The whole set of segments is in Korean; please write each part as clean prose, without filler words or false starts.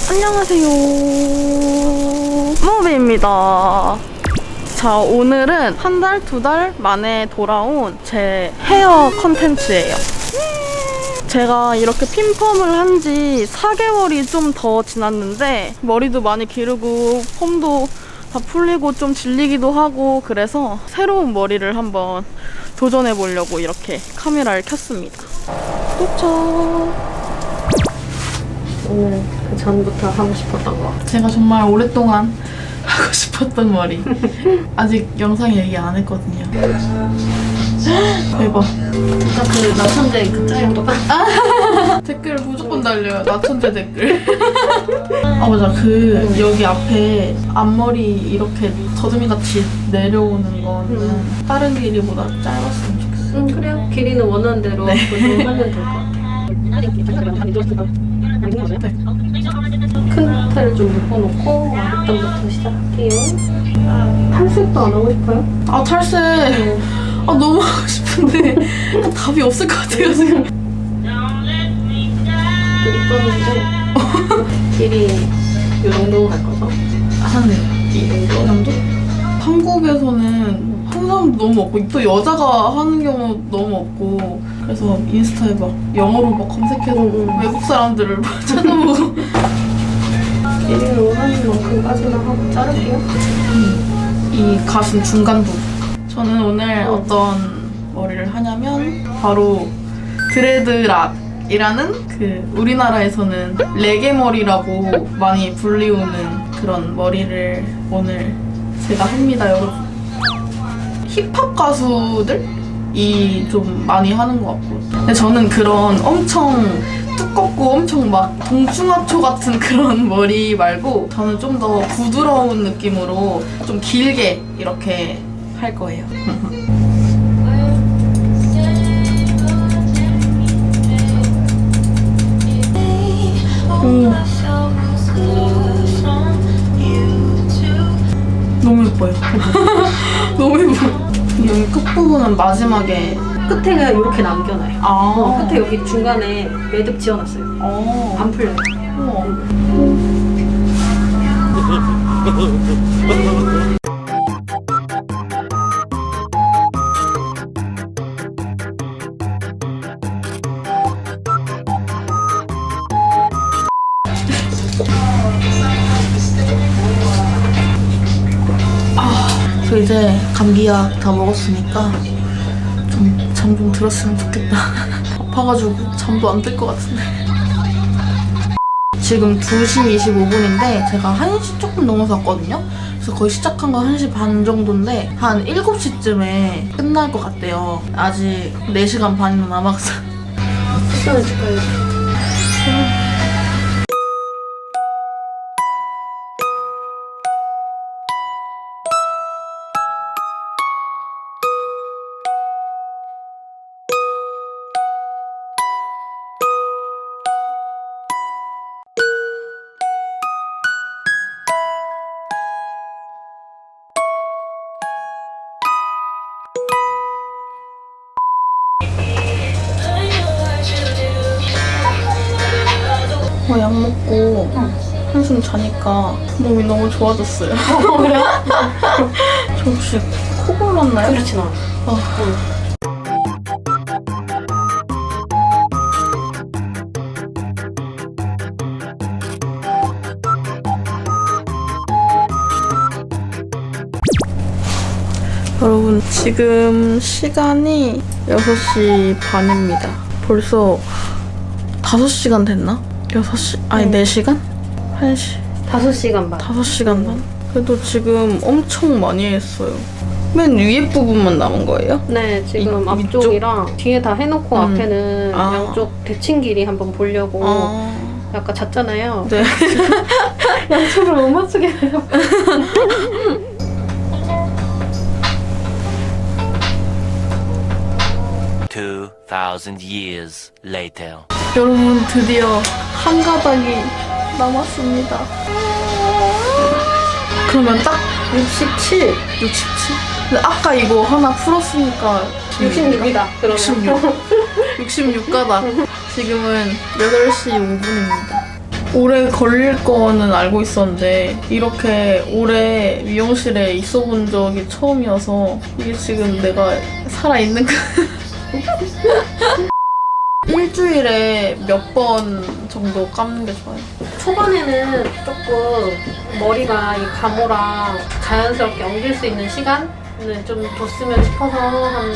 안녕하세요, 모비입니다. 자, 오늘은 한 달, 두 달 만에 돌아온 제 헤어 컨텐츠예요. 제가 이렇게 핀펌을 한 지 4개월이 좀 더 지났는데 머리도 많이 기르고 펌도 다 풀리고 좀 질리기도 하고, 그래서 새로운 머리를 한번 도전해 보려고 이렇게 카메라를 켰습니다. 도착! 오늘 그 전부터 하고 싶었던 거. 제가 정말 오랫동안 하고 싶었던 머리. 아직 영상에 얘기 안 했거든요. 대박. 진짜 그 나천재 그 짤이랑 똑같아. 댓글 무조건 달려요. 나천재 댓글. 아 맞아, 그 여기 앞에 앞머리 이렇게 더듬이 같이 내려오는 거는 다른 길이보다 짧았으면 좋겠어. 그래요. 길이는 원하는 대로 조정하면 될 것 같아. 큰 탈을 좀 묶어놓고 아랫단부터 시작할게요. 탈색도 안 하고 싶어요? 아 탈색. 아 너무 하고 싶은데 답이 없을 것 같아요 지금. 이뻤는데 길이 이 정도 갈 거죠? 한 이 정도? 한국에서는 하는 사람도 너무 없고 또 여자가 하는 경우 너무 없고, 그래서 인스타에 막 영어로 막 검색해서 외국 사람들을 막 찾아보고. 길이를 원하는 만큼까지만 하고 자를게요. 이 가슴 중간 부분. 저는 오늘 어떤 머리를 하냐면 바로 드레드락이라는 그 우리나라에서는 레게 머리라고 많이 불리우는 그런 머리를 오늘 제가 합니다, 여러분. 힙합 가수들이 좀 많이 하는 것 같고, 근데 저는 그런 엄청 두껍고 엄청 막 동중하초 같은 그런 머리 말고 저는 좀 더 부드러운 느낌으로 좀 길게 이렇게 할 거예요. 너무 예뻐요. 너무 예뻐요. 여기 끝부분은 마지막에 끝에 그냥 이렇게 남겨놔요. 끝에 여기 중간에 매듭 지어놨어요. 안 풀려요. 저 이제 감기약 다 먹었으니까 좀 잠 좀 들었으면 좋겠다. 아파가지고 잠도 안 들 것 같은데. 지금 2시 25분인데 제가 1시 조금 넘어서 왔거든요. 그래서 거의 시작한 건 1시 반 정도인데 한 7시쯤에 끝날 것 같대요. 아직 4시간 반이나 남았어요. 시간을 줄까요? 약 먹고 한숨 자니까 몸이 너무 좋아졌어요. 그래요? 저 혹시 코 골랐나요? 그렇진 않아. 여러분, 지금 시간이 6시 반입니다. 벌써 5시간 됐나? 6시? 아니, 4시간? 1시? 5시간 반. 5시간 반? 그래도 지금 엄청 많이 했어요. 맨 위에 부분만 남은 거예요? 네, 지금 위쪽? 앞쪽이랑 뒤에 다 해놓고 앞에는 양쪽 대칭 길이 한번 보려고 약간 잤잖아요. 네. 양쪽을 못 맞추게 해요. 2,000 years later. 여러분, 드디어 한 가닥이 남았습니다. 그러면 딱 67. 67? 근데 아까 이거 하나 풀었으니까 66이다. 그러면. 66가닥. 지금은 8시 5분입니다. 오래 걸릴 거는 알고 있었는데 이렇게 오래 미용실에 있어 본 적이 처음이어서 이게 지금 내가 살아있는 거 일주일에 몇 번 정도 감는 게 좋아요? 초반에는 조금 머리가 이 가모랑 자연스럽게 엉길 수 있는 시간을 좀 뒀으면 싶어서 한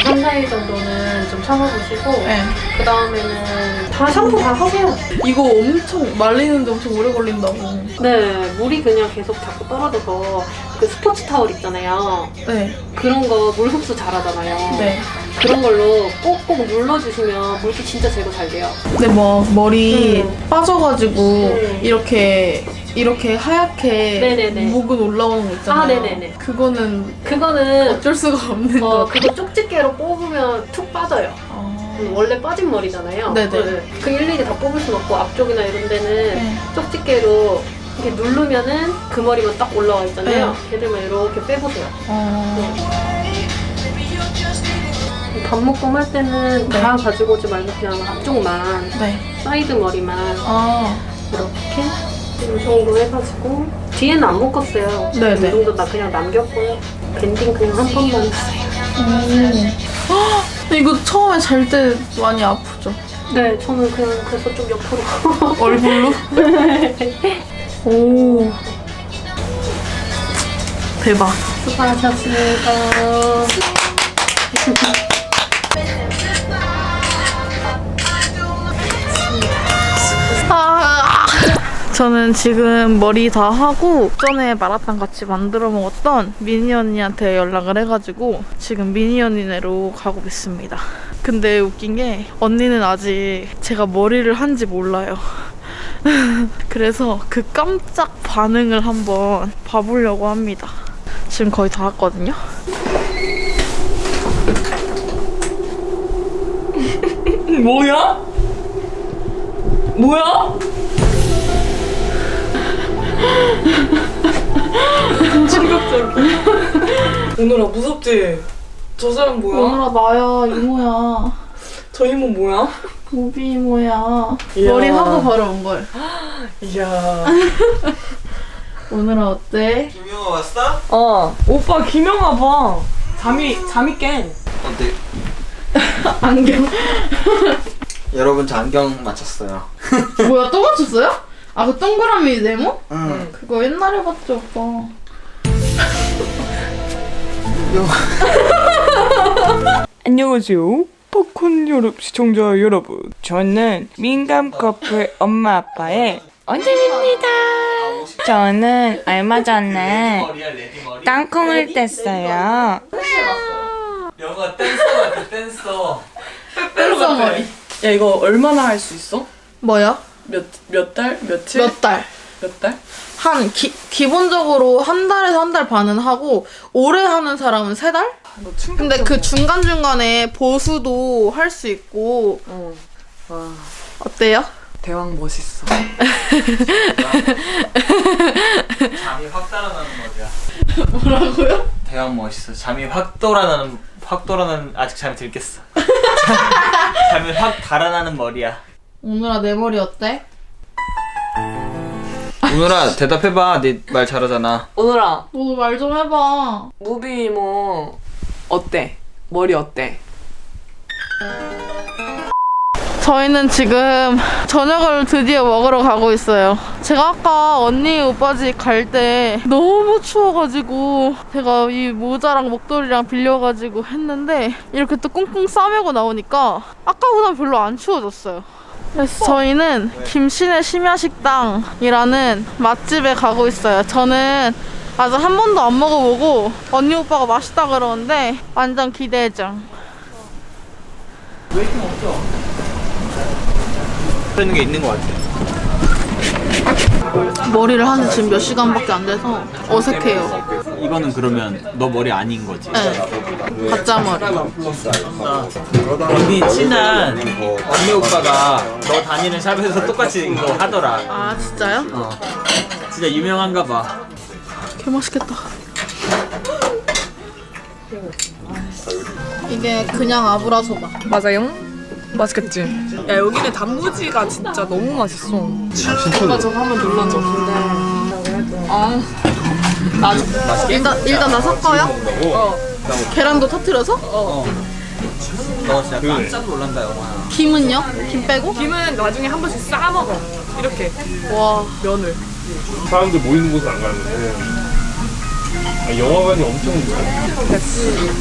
3, 4일 정도는 좀 참아보시고 네. 그 다음에는 다 샴푸 다 하세요. 이거 엄청 말리는데 엄청 오래 걸린다고. 네, 물이 그냥 계속 자꾸 떨어져서 그 스포츠 타월 있잖아요. 네. 그런 거 물 흡수 잘하잖아요. 네. 그런 걸로 꼭꼭 눌러주시면 물기 진짜 제거 잘 돼요. 근데 뭐 머리 빠져가지고 네. 이렇게 하얗게 네네네. 목은 올라오는 거 있잖아요. 아, 네네네. 그거는 그거는 어쩔 수가 없는 거. 그거 쪽집게로 뽑으면 툭 빠져요. 원래 빠진 머리잖아요. 네네. 그 일일이 다 뽑을 순 없고 앞쪽이나 이런 데는 네. 쪽집게로 이렇게 누르면은 그 머리만 딱 올라와 있잖아요. 걔들만 이렇게 빼보세요. 밥 먹고 할 때는 네. 다 가지고 오지 말고 그냥 앞쪽만 네. 사이드 머리만 아. 이렇게 이 정도 해가지고 뒤에는 안 묶었어요. 네네. 이 정도 나 그냥 남겼고요. 밴딩 그냥 한 번만 했어요. 근데 이거 처음에 잘 때 많이 아프죠? 네, 저는 그냥 그래서 좀 옆으로 얼굴로? 오. 대박. 수고하셨습니다. 저는 지금 머리 다 하고 전에 마라탕 같이 만들어 먹었던 미니 언니한테 연락을 해가지고 지금 미니 언니네로 가고 있습니다. 근데 웃긴 게 언니는 아직 제가 머리를 한지 몰라요. 그래서 그 깜짝 반응을 한번 봐보려고 합니다. 지금 거의 다 왔거든요. 뭐야? 뭐야? 충격적이야. 오늘아 무섭지? 저 사람 뭐야? 오늘아 나야 이모야. 저 이모 뭐야? 우비 이모야. 이야. 머리 하고 바로 온 걸. 이야. 오늘아 어때? 김영아 왔어? 오빠 김영아 봐. 잠이 깬. 어때? 안경. 여러분 저 안경 맞췄어요. 뭐야 또 맞췄어요? 아 그 동그라미 네모? 응. 그거 옛날에 봤죠 오빠. 안녕하세요. 팝콘 시청자 여러분. 저는 민감 커플 엄마 아빠의 언니입니다. 저는 얼마 전에 땅콩을 뗐어요. 영어 댄서 같아 댄서. 댄서 머리. 야 이거 얼마나 할 수 있어? 뭐야? 몇 달? 며칠? 몇 달? 몇 달? 한 기본적으로 한 달에서 한 달 반은 하고 오래 하는 사람은 3달? 너 충격. 근데 그 중간중간에 보수도 할 수 있고 와 어때요? 대왕 멋있어. 잠이 확 달아나는 머리야. 뭐라고요? 대왕 멋있어. 잠이 확 돌아나는 아직 잠이 들겠어. 잠이 확 달아나는 머리야. 오늘아 내 머리 어때? 오늘아 대답해봐. 네 말 잘하잖아. 오늘아 너도 말 좀 해봐. 무비 이모 어때? 머리 어때? 저희는 지금 저녁을 드디어 먹으러 가고 있어요. 제가 아까 언니 오빠 집 갈 때 너무 추워가지고 제가 이 모자랑 목도리랑 빌려가지고 했는데 이렇게 또 꽁꽁 싸매고 나오니까 아까보다 별로 안 추워졌어요. 그래서 저희는 김신의 심야식당이라는 맛집에 가고 있어요. 저는 아직 한 번도 안 먹어보고 언니 오빠가 맛있다 그러는데 완전 기대죠. 웨이팅 없죠? 있는 게 있는 것 같아. 머리를 한 지 지금 몇 시간밖에 안 돼서 어색해요. 이거는 그러면 너 머리 아닌 거지? 네. 가짜 머리. 언니 친한 언니 오빠가 너 다니는 샵에서 똑같이 이거 하더라. 아 진짜요? 진짜 유명한가 봐. 개 맛있겠다. 이게 그냥 아브라소바. 맞아요? 맛있겠지? 야 여기는 단무지가 진짜 너무 맛있어. 나 저거 한번 눌러줘. 아 일단 나 섞어요? 계란도 터트려서? 너 진짜 깜짝 놀란다 영화야. 김은요? 김 빼고? 김은 나중에 한 번씩 싸 먹어. 이렇게 와. 면을. 사람들 모이는 곳은 안 가는데 영화관이 엄청 좋아요.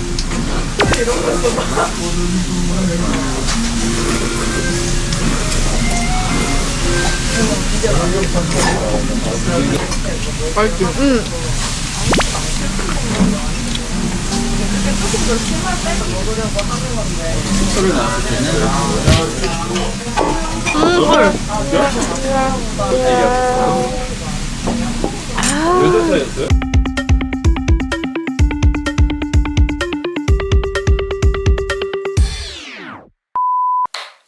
몇 살이었어요?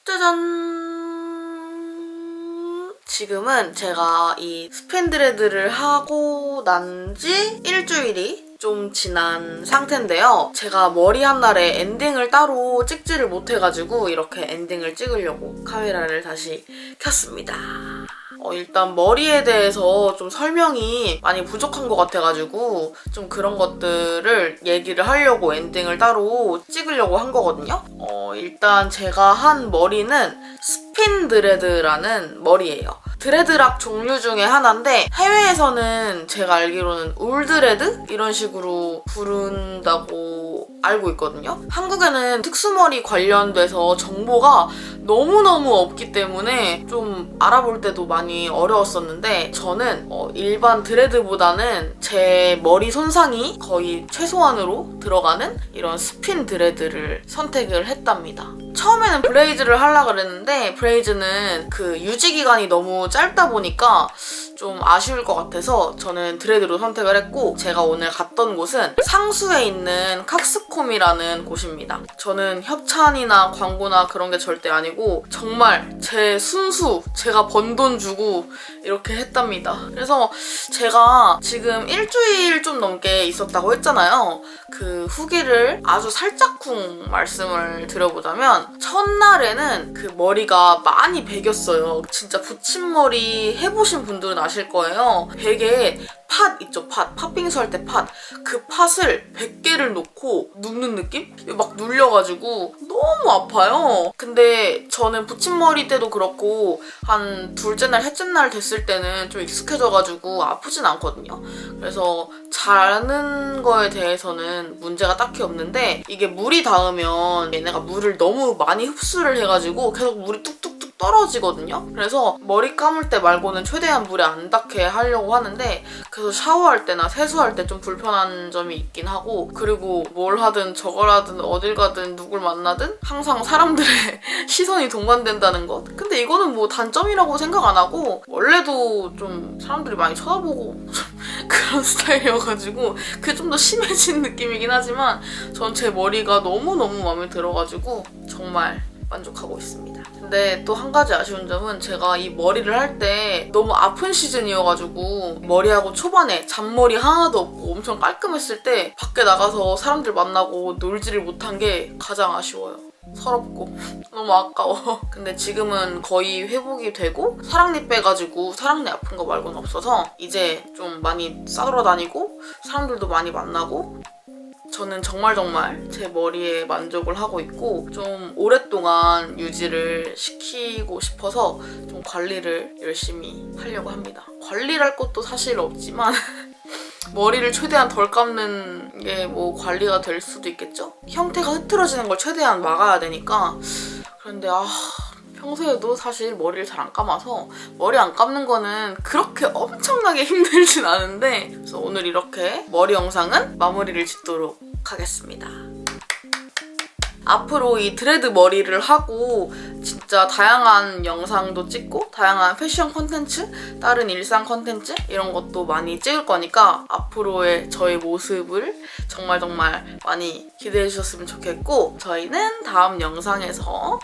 짜잔! 지금은 제가 이 스팬드레드를 하고 난 지 일주일이 좀 지난 상태인데요. 제가 머리 한 날에 엔딩을 따로 찍지를 못해가지고 이렇게 엔딩을 찍으려고 카메라를 다시 켰습니다. 일단 머리에 대해서 좀 설명이 많이 부족한 것 같아가지고 좀 그런 것들을 얘기를 하려고 엔딩을 따로 찍으려고 한 거거든요. 일단 제가 한 머리는 스핀 드레드라는 머리예요. 드레드락 종류 중에 하나인데 해외에서는 제가 알기로는 울드레드? 이런 식으로 부른다고 알고 있거든요. 한국에는 특수머리 관련돼서 정보가 너무너무 없기 때문에 좀 알아볼 때도 많이 어려웠었는데 저는 일반 드레드보다는 제 머리 손상이 거의 최소한으로 들어가는 이런 스핀 드레드를 선택을 했답니다. 처음에는 브레이즈를 하려고 그랬는데 브레이즈는 그 유지 기간이 너무 짧다 보니까 좀 아쉬울 것 같아서 저는 드레드로 선택을 했고 제가 오늘 갔던 곳은 상수에 있는 칵스콤이라는 곳입니다. 저는 협찬이나 광고나 그런 게 절대 아니고 정말 제 순수 제가 번 돈 주고 이렇게 했답니다. 그래서 제가 지금 일주일 좀 넘게 있었다고 했잖아요. 그 후기를 아주 살짝쿵 말씀을 드려보자면 첫날에는 그 머리가 많이 베겼어요. 진짜 붙임머리 해보신 분들은 아실 거예요. 베개에 팥 있죠, 팥빙수 할 때 팥. 그 팥을 100개를 놓고 눕는 느낌? 막 눌려가지고 너무 아파요. 근데 저는 붙임머리 때도 그렇고 한 둘째 날, 셋째 날 됐을 때는 좀 익숙해져가지고 아프진 않거든요. 그래서 자는 거에 대해서는 문제가 딱히 없는데 이게 물이 닿으면 얘네가 물을 너무 많이 흡수를 해가지고 계속 물이 뚝뚝뚝 떨어지거든요. 그래서 머리 감을 때 말고는 최대한 물에 안 닿게 하려고 하는데 그래서 샤워할 때나 세수할 때 좀 불편한 점이 있긴 하고 그리고 뭘 하든 저걸 하든 어딜 가든 누굴 만나든 항상 사람들의 시선이 동반된다는 것. 근데 이거는 뭐 단점이라고 생각 안 하고 원래도 좀 사람들이 많이 쳐다보고 그런 스타일이어가지고 그게 좀 더 심해진 느낌이긴 하지만 전 제 머리가 너무너무 마음에 들어가지고 정말 만족하고 있습니다. 근데 또 한 가지 아쉬운 점은 제가 이 머리를 할 때 너무 아픈 시즌이어가지고 머리하고 초반에 잔머리 하나도 없고 엄청 깔끔했을 때 밖에 나가서 사람들 만나고 놀지를 못한 게 가장 아쉬워요. 서럽고 너무 아까워. 근데 지금은 거의 회복이 되고 사랑니 빼가지고 사랑니 아픈 거 말고는 없어서 이제 좀 많이 싸돌아다니고 사람들도 많이 만나고 저는 정말 제 머리에 만족을 하고 있고 좀 오랫동안 유지를 시키고 싶어서 좀 관리를 열심히 하려고 합니다. 관리를 할 것도 사실 없지만 머리를 최대한 덜 감는 게 뭐 관리가 될 수도 있겠죠? 형태가 흐트러지는 걸 최대한 막아야 되니까 그런데 평소에도 사실 머리를 잘 안 감아서 머리 안 감는 거는 그렇게 엄청나게 힘들진 않은데 그래서 오늘 이렇게 머리 영상은 마무리를 짓도록 하겠습니다. 앞으로 이 드레드 머리를 하고 진짜 다양한 영상도 찍고 다양한 패션 콘텐츠, 다른 일상 콘텐츠 이런 것도 많이 찍을 거니까 앞으로의 저의 모습을 정말 많이 기대해 주셨으면 좋겠고 저희는 다음 영상에서